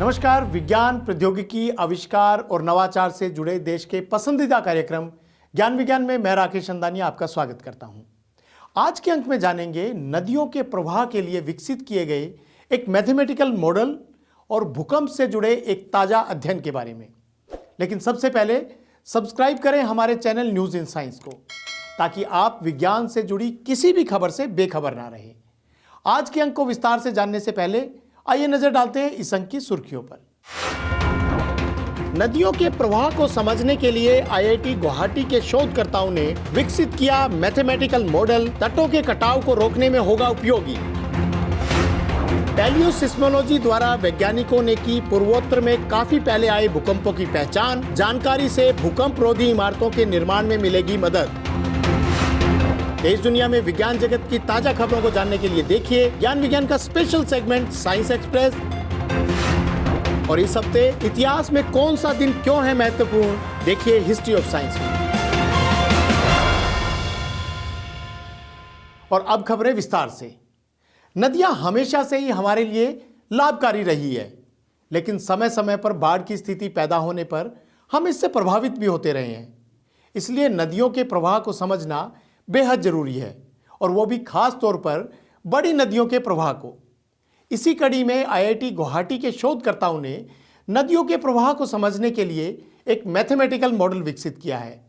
नमस्कार। विज्ञान, प्रौद्योगिकी, आविष्कार और नवाचार से जुड़े देश के पसंदीदा कार्यक्रम ज्ञान विज्ञान में मैं राकेश अंदानी आपका स्वागत करता हूं। आज के अंक में जानेंगे नदियों के प्रवाह के लिए विकसित किए गए एक मैथमेटिकल मॉडल और भूकंप से जुड़े एक ताजा अध्ययन के बारे में। लेकिन सबसे पहले सब्सक्राइब करें हमारे चैनल न्यूज इन साइंस को, ताकि आप विज्ञान से जुड़ी किसी भी खबर से बेखबर ना रहें। आज के अंक को विस्तार से जानने से पहले आइए नजर डालते हैं इस अंक की सुर्खियों पर। नदियों के प्रवाह को समझने के लिए आईआईटी गुवाहाटी के शोधकर्ताओं ने विकसित किया मैथमेटिकल मॉडल तटों के कटाव को रोकने में होगा उपयोगी। पैलियोसिस्मोलॉजी द्वारा वैज्ञानिकों ने की पूर्वोत्तर में काफी पहले आए भूकंपों की पहचान। जानकारी से भूकंप रोधी इमारतों के निर्माण में मिलेगी मदद। देश दुनिया में विज्ञान जगत की ताजा खबरों को जानने के लिए देखिए ज्ञान विज्ञान का स्पेशल सेगमेंट साइंस एक्सप्रेस। और इस हफ्ते इतिहास में कौन सा दिन क्यों है महत्वपूर्ण, देखिए हिस्ट्री ऑफ साइंस में। और अब खबरें विस्तार से। नदियां हमेशा से ही हमारे लिए लाभकारी रही है, लेकिन समय समय पर बाढ़ की स्थिति पैदा होने पर हम इससे प्रभावित भी होते रहे हैं। इसलिए नदियों के प्रवाह को समझना बेहद जरूरी है, और वो भी खास तौर पर बड़ी नदियों के प्रवाह को। इसी कड़ी में आईआईटी गुवाहाटी के शोधकर्ताओं ने नदियों के प्रवाह को समझने के लिए एक मैथमेटिकल मॉडल विकसित किया है,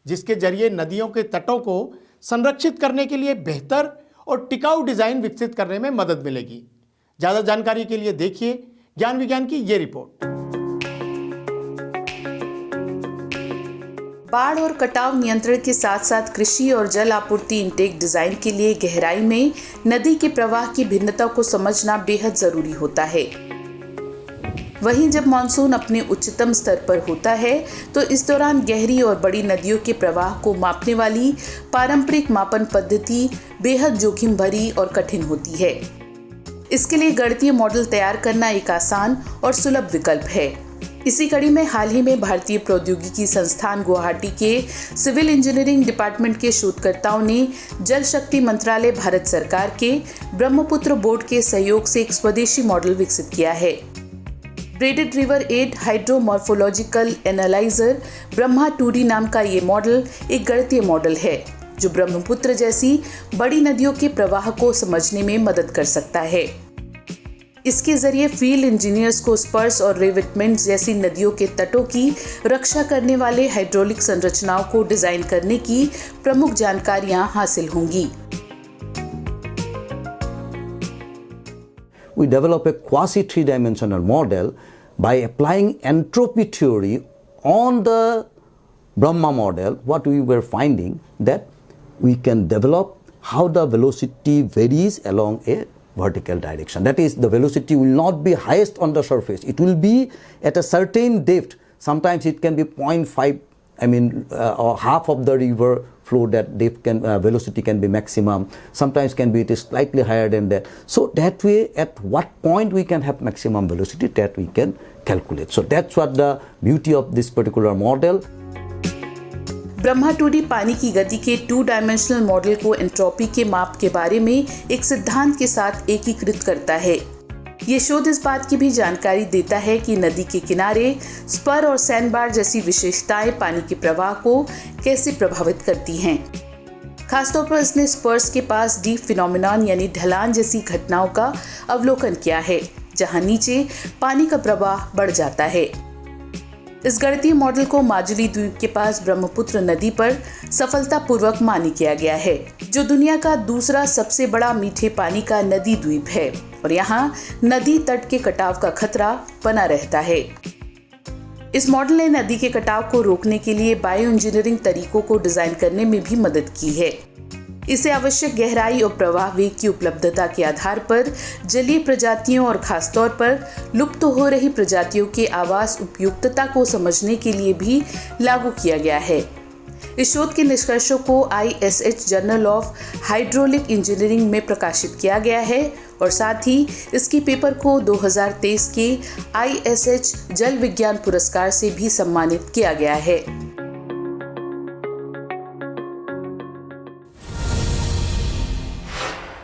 जिसके जरिए नदियों के तटों को संरक्षित करने के लिए बेहतर और टिकाऊ डिजाइन विकसित करने में मदद मिलेगी। ज्यादा जानकारी के लिए देखिए ज्ञान विज्ञान की ये रिपोर्ट। बाढ़ और कटाव नियंत्रण के साथ साथ कृषि और जल आपूर्ति इंटेक डिजाइन के लिए गहराई में नदी के प्रवाह की भिन्नता को समझना बेहद जरूरी होता है। वहीं जब मानसून अपने उच्चतम स्तर पर होता है तो इस दौरान गहरी और बड़ी नदियों के प्रवाह को मापने वाली पारंपरिक मापन पद्धति बेहद जोखिम भरी और कठिन होती है। इसके लिए गणितीय मॉडल तैयार करना एक आसान और सुलभ विकल्प है। इसी कड़ी में हाल ही में भारतीय प्रौद्योगिकी संस्थान गुवाहाटी के सिविल इंजीनियरिंग डिपार्टमेंट के शोधकर्ताओं ने जल शक्ति मंत्रालय भारत सरकार के ब्रह्मपुत्र बोर्ड के सहयोग से एक स्वदेशी मॉडल विकसित किया है। Braided river aid hydromorphological analyser Brahma 2D नाम का ये मॉडल एक गणितीय मॉडल है, जो ब्रह्मपुत्र जैसी बड़ी नदियों के प्रवाह को समझने में मदद कर सकता है। इसके जरिए फील्ड इंजीनियर्स को स्पर्स और रिवेटमेंट जैसी नदियों के तटों की रक्षा करने वाले हाइड्रोलिक संरचनाओं को डिजाइन करने की प्रमुख जानकारियां हासिल होंगी। We develop a quasi three-dimensional model by applying entropy theory on the Brahma model. What we were finding that we can develop how the velocity varies along a vertical direction. That is, the velocity will not be highest on the surface. It will be at a certain depth. Sometimes it can be 0.5, or half of the river flow, that depth can velocity can be maximum. Sometimes can be it is slightly higher than that. So that way, at what point we can have maximum velocity, that we can calculate. So that's what the beauty of this particular model. Brahma 2D पानी की गति के 2 dimensional model को entropy के माप के बारे में एक सिद्धांत के साथ एकीकृत करता है। ये शोध इस बात की भी जानकारी देता है कि नदी के किनारे स्पर और सैंडबार जैसी विशेषताएं पानी के प्रवाह को कैसे प्रभावित करती हैं। खासतौर पर इसने स्पर्स के पास डीप फिनोमेनन यानी ढलान जैसी घटनाओं का अवलोकन किया है, जहां नीचे पानी का प्रवाह बढ़ जाता है। इस गणितीय मॉडल को माजुली द्वीप के पास ब्रह्मपुत्र नदी पर सफलतापूर्वक मान्य किया गया है, जो दुनिया का दूसरा सबसे बड़ा मीठे पानी का नदी द्वीप है, और यहाँ नदी तट के कटाव का खतरा बना रहता है। इस मॉडल ने नदी के कटाव को रोकने के लिए बायो इंजीनियरिंग तरीकों को डिजाइन करने में भी मदद की है। इसे आवश्यक गहराई और प्रवाह वेग की उपलब्धता के आधार पर जलीय प्रजातियों और खासतौर पर लुप्त हो रही प्रजातियों के आवास उपयुक्तता को समझने के लिए भी लागू किया गया है। इस शोध के निष्कर्षों को ISH journal of hydraulic engineering में प्रकाशित किया गया है, और साथ ही इसकी पेपर को 2023 के ISH जल विज्ञान पुरस्कार से भी सम्मानित किया गया है।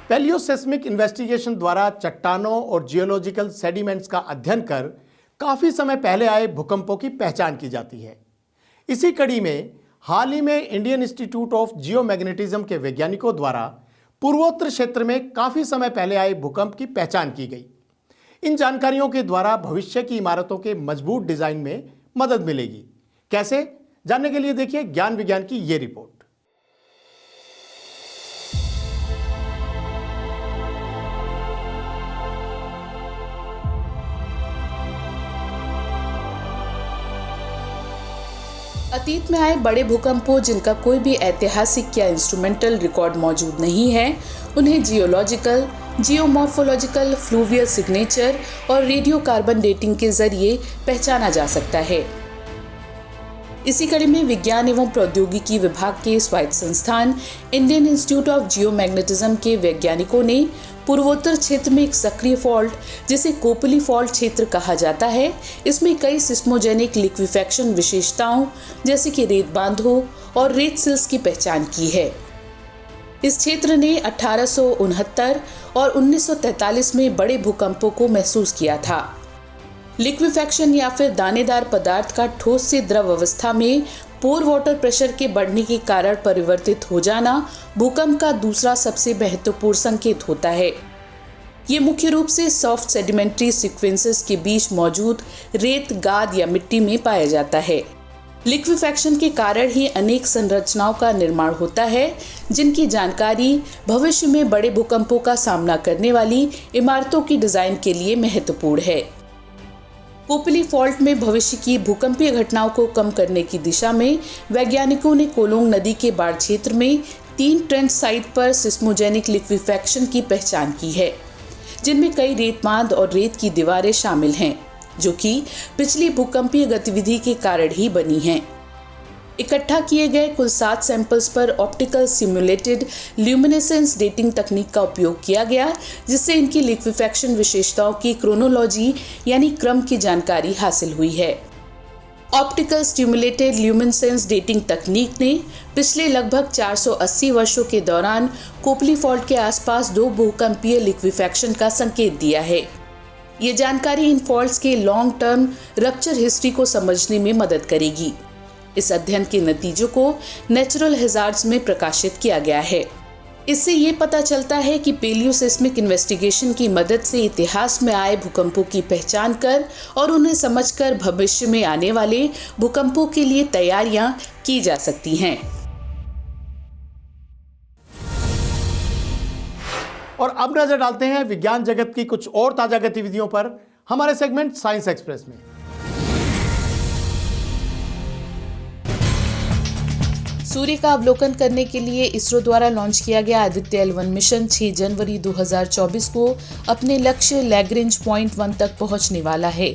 पैलियोसेस्मिक इन्वेस्टिगेशन द्वारा चट्टानों और जियोलॉजिकल सेडिमेंट्स का अध्ययन कर काफ़ी समय पहले आए भूकंपों की पहचान की जाती है। इसी कड़ी में हाल ही में इंडियन इंस्टीट्यूट ऑफ जियोमैग्नेटिज्म के वैज्ञानिकों द्वारा पूर्वोत्तर क्षेत्र में काफ़ी समय पहले आए भूकंप की पहचान की गई। इन जानकारियों के द्वारा भविष्य की इमारतों के मजबूत डिजाइन में मदद मिलेगी। कैसे, जानने के लिए देखिए ज्ञान विज्ञान की ये रिपोर्ट। अतीत में आए बड़े भूकंपों जिनका कोई भी ऐतिहासिक या इंस्ट्रूमेंटल रिकॉर्ड मौजूद नहीं है, उन्हें जियोलॉजिकल, जियोमॉर्फोलॉजिकल, फ्लूवियल सिग्नेचर और रेडियो कार्बन डेटिंग के जरिए पहचाना जा सकता है। इसी कड़ी में विज्ञान एवं प्रौद्योगिकी विभाग के स्वायत्त संस्थान इंडियन इंस्टीट्यूट ऑफ जियोमैग्नेटिज्म के वैज्ञानिकों ने पूर्वोत्तर क्षेत्र में एक सक्रिय फॉल्ट, जिसे कोपली फॉल्ट क्षेत्र कहा जाता है, इसमें कई सिस्मोजेनिक लिक्विफैक्शन विशेषताओं जैसे कि रेत बांधों और रेत सिल्स की पहचान की है। इस क्षेत्र ने 1869 और 1943 में बड़े भूकंपों को महसूस किया था। लिक्विफैक्शन या फिर दानेदार पदार्थ का ठोस से द्रव अवस्था में पोर वाटर प्रेशर के बढ़ने के कारण परिवर्तित हो जाना भूकंप का दूसरा सबसे महत्वपूर्ण संकेत होता है। ये मुख्य रूप से सॉफ्ट सेडिमेंट्री सीक्वेंसेस के बीच मौजूद रेत, गाद या मिट्टी में पाया जाता है। लिक्विफैक्शन के कारण ही अनेक संरचनाओं का निर्माण होता है, जिनकी जानकारी भविष्य में बड़े भूकंपों का सामना करने वाली इमारतों की डिजाइन के लिए महत्वपूर्ण है। कोपली फॉल्ट में भविष्य की भूकंपीय घटनाओं को कम करने की दिशा में वैज्ञानिकों ने कोलोंग नदी के बाढ़ क्षेत्र में 3 ट्रेंच साइट पर सिस्मोजेनिक लिक्विफैक्शन की पहचान की है, जिनमें कई रेत बांध और रेत की दीवारें शामिल हैं, जो कि पिछली भूकंपीय गतिविधि के कारण ही बनी हैं। इकट्ठा किए गए कुल 7 सैंपल्स पर ऑप्टिकल सिमुलेटेड ल्यूमिनेसेंस डेटिंग तकनीक का उपयोग किया गया, जिससे इनकी लिक्विफैक्शन विशेषताओं की क्रोनोलॉजी यानी क्रम की जानकारी हासिल हुई है। ऑप्टिकल स्टिमुलेटेड ल्यूमिनेसेंस डेटिंग तकनीक ने पिछले लगभग 480 वर्षों के दौरान कोपली फॉल्ट के आसपास 2 भूकंपीय लिक्विफैक्शन का संकेत दिया है। ये जानकारी इन फॉल्ट्स के लॉन्ग टर्म रप्चर हिस्ट्री को समझने में मदद करेगी। इस अध्ययन के नतीजों को नेचुरल हैजार्ड्स में प्रकाशित किया गया है। इससे ये पता चलता है कि पेलियोसिस्मिक इन्वेस्टिगेशन की मदद से इतिहास में आए भूकंपों की पहचान कर और उन्हें समझकर भविष्य में आने वाले भूकंपों के लिए तैयारियां की जा सकती हैं। और अब नजर डालते हैं विज्ञान जगत की कुछ और ताजा गतिविधियों पर हमारे सेगमेंट साइंस एक्सप्रेस में। सूर्य का अवलोकन करने के लिए इसरो द्वारा लॉन्च किया गया आदित्य L1 मिशन 6 जनवरी 2024 को अपने लक्ष्य लैग्रेंज पॉइंट 1 तक पहुंचने वाला है।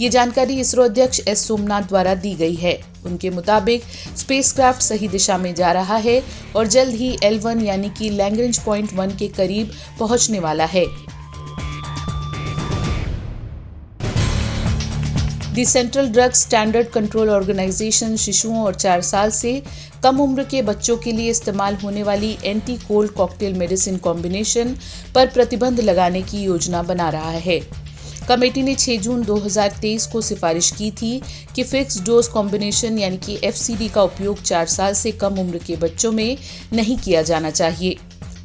ये जानकारी इसरो अध्यक्ष एस सोमनाथ द्वारा दी गई है। उनके मुताबिक स्पेसक्राफ्ट सही दिशा में जा रहा है और जल्द ही L1 यानी कि लैग्रेंज पॉइंट 1 के करीब पहुंचने वाला है। The central drug standard control organisation शिशुओं और 4 साल से कम उम्र के बच्चों के लिए इस्तेमाल होने वाली anti cold cocktail medicine combination पर प्रतिबंध लगाने की योजना बना रहा है। कमेटी ने 6 जून 2023 को सिफारिश की थी कि फिक्स डोज कॉम्बिनेशन यानी कि FCD का उपयोग 4 साल से कम उम्र के बच्चों में नहीं किया जाना चाहिए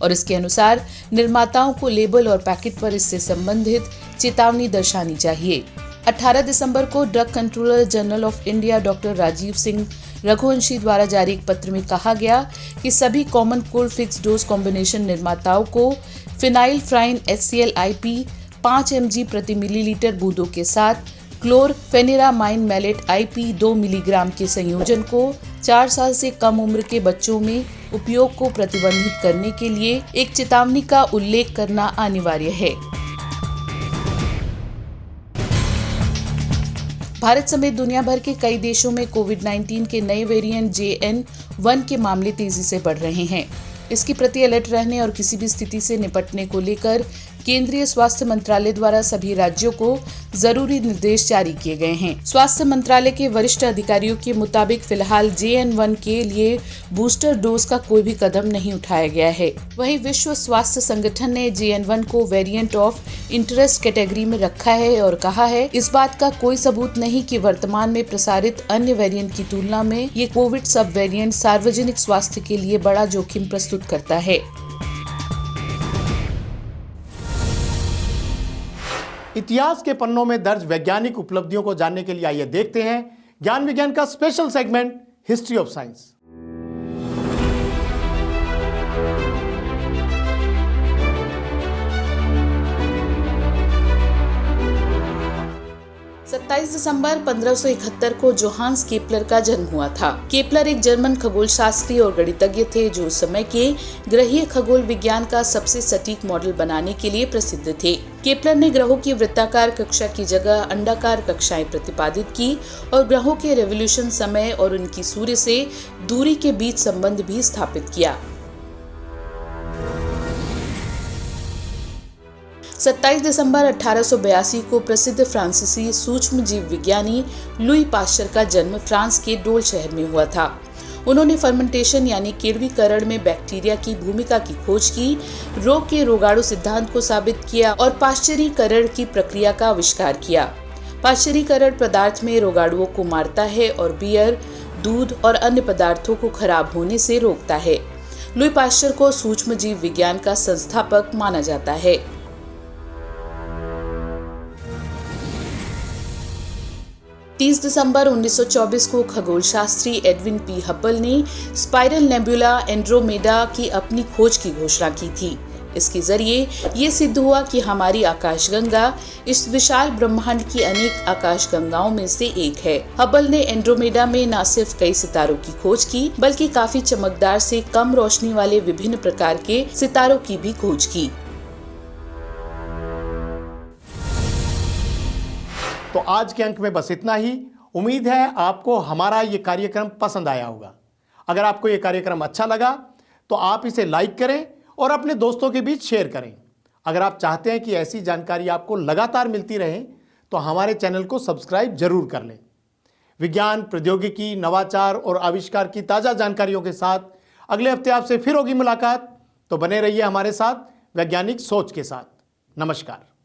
और इसके अनुसार निर्माताओं को लेबल और पैकेट पर इससे संबंधित चेतावनी दर्शानी चाहिए। 18 दिसंबर को drug controller general of India doctor Rajeev Singh Raghuvanshi द्वारा जारी एक पत्र में कहा गया कि सभी common cold fix dose combination निर्माताओं को फिनाइलफ्राइन HCl IP 5 mg प्रति मिलीलीटर बूंदों के साथ क्लोरफेनिरामाइन मैलेट IP 2 मिलीग्राम के संयोजन को 4 साल से कम उम्र के बच्चों में उपयोग को प्रतिबंधित करने के लिए एक चेतावनी का उल्लेख करना अनिवार्य है। भारत समेत दुनिया भर के कई देशों में कोविड-19 के नए वेरिएंट JN.1 के मामले तेजी से बढ़ रहे हैं। इसके प्रति अलर्ट रहने और किसी भी स्थिति से निपटने को लेकर केंद्रीय स्वास्थ्य मंत्रालय द्वारा सभी राज्यों को जरूरी निर्देश जारी किए गए हैं। स्वास्थ्य मंत्रालय के वरिष्ठ अधिकारियों के मुताबिक फिलहाल JN1 के लिए बूस्टर डोज का कोई भी कदम नहीं उठाया गया है। वहीं विश्व स्वास्थ्य संगठन ने JN1 को वेरिएंट ऑफ इंटरेस्ट कैटेगरी में रखा है और कहा है इस बात का कोई सबूत नहीं कि वर्तमान में प्रसारित अन्य वेरिएंट की तुलना में ये कोविड सब वेरिएंट सार्वजनिक स्वास्थ्य के लिए बड़ा जोखिम प्रस्तुत करता है। इतिहास के पन्नों में दर्ज वैज्ञानिक उपलब्धियों को जानने के लिए आइए देखते हैं ज्ञान विज्ञान का special segment history of science. दिसंबर 1571 को जोहान्स केपलर का जन्म हुआ था। केपलर एक जर्मन खगोल शास्त्री और गणितज्ञ थे जो उस समय के ग्रहीय खगोल विज्ञान का सबसे सटीक मॉडल बनाने के लिए प्रसिद्ध थे। केपलर ने ग्रहों की वृत्ताकार कक्षा की जगह अंडाकार कक्षाएं प्रतिपादित की और ग्रहों के रेवोल्यूशन समय और उनकी सूर्य से दूरी के बीच संबंध भी स्थापित किया। 27 दिसंबर 1882 को प्रसिद्ध फ्रांसीसी सूक्ष्म जीव विज्ञानी लुई पाश्चर का जन्म फ्रांस के डोल शहर में हुआ था। उन्होंने फर्मेंटेशन यानी किण्विकरण में बैक्टीरिया की भूमिका की खोज की, रोग के रोगाणु सिद्धांत को साबित किया और पाश्चरीकरण की प्रक्रिया का आविष्कार किया। पाश्चरीकरण पदार्थ में रोगाणुओं को मारता है और बियर, दूध और अन्य पदार्थों को खराब होने से रोकता है। लुई पाश्चर को सूक्ष्म जीव विज्ञान का संस्थापक माना जाता है। 30 दिसंबर 1924 को खगोल शास्त्री एडविन पी हब्बल ने स्पाइरल नेबुला एंड्रोमेडा की अपनी खोज की घोषणा की थी। इसके जरिए ये सिद्ध हुआ कि हमारी आकाशगंगा इस विशाल ब्रह्मांड की अनेक आकाशगंगाओं में से एक है। हब्बल ने एंड्रोमेडा में न सिर्फ कई सितारों की खोज की बल्कि काफी चमकदार से कम रोशनी वाले विभिन्न प्रकार के सितारों की भी खोज की। तो आज के अंक में बस इतना ही। उम्मीद है आपको हमारा ये कार्यक्रम पसंद आया होगा। अगर आपको ये कार्यक्रम अच्छा लगा तो आप इसे लाइक करें और अपने दोस्तों के बीच शेयर करें। अगर आप चाहते हैं कि ऐसी जानकारी आपको लगातार मिलती रहे तो हमारे चैनल को सब्सक्राइब जरूर कर लें। विज्ञान, प्रौद्योगिकी, नवाचार और आविष्कार की ताज़ा जानकारियों के साथ अगले हफ्ते आपसे फिर होगी मुलाकात। तो बने रहिए हमारे साथ वैज्ञानिक सोच के साथ। नमस्कार।